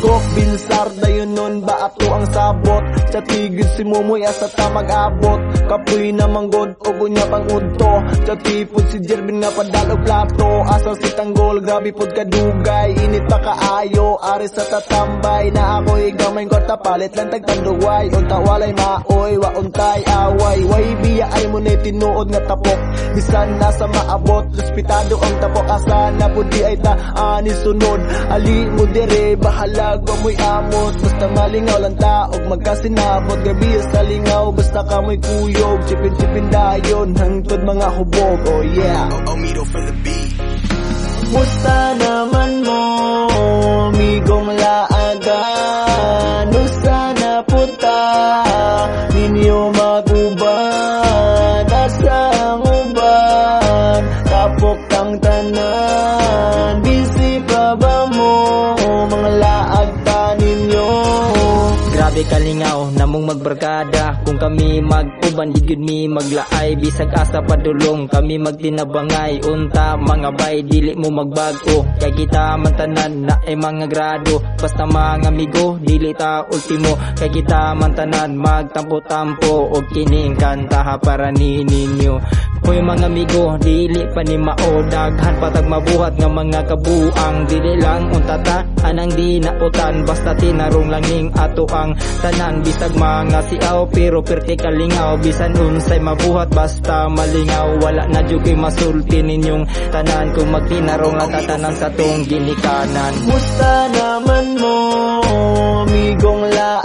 Kok binsar dayon nun ba ato ang sabot sa tigid si Mumoy asa ta mag-abot kapoy na manggod o gunya pang udto sa tipod si Jervin nga padalog plato asa si Tanggol grabe pod kadugay init pa kaayo ari sa tatambay na ako'y gamay korta palit lang tagtanduway unta walay maoy wa untay away way biya ay mo na tinuod nga tapok bisan nasa maabot respetado ang tapok asa na pudi ay ta ani sunod ali mo dire bahala mo'y amot basta malingaw lang taog magkasinabot gabi sa lingaw basta kamoy kuyog chipin-chipin dayon hangtod mga hubog oh yeah Omido for the beat. Musta naman mo migong laagan usa na puta ninyo maguban asa ang uban tapok tang tanan busy pa ba mo mga laag ninyo. Grabe kalingaw namong magbarkada kung kami mag-uban di gyud mi maglaay bisag asa padulong kami magtinabangay unta mga bay dili mo magbago kay kita man tanan na ay mga grado basta mga amigo dili ta ultimo kay kita man tanan magtampo-tampo og kining kanta para ninyo. Hoy mga amigo dili pa ni mao daghan patag mabuhat nga mga kabuang dili lang untata anang di nautan basta tinarong langing ato ang tanan bisag mga siaw pero perti kalingaw bisan unsay mabuhat basta malingaw wala na jud kay masulti ninyong tanan kung magtinarong lang tatanan sa tong ginikanan. Musta naman mo migong la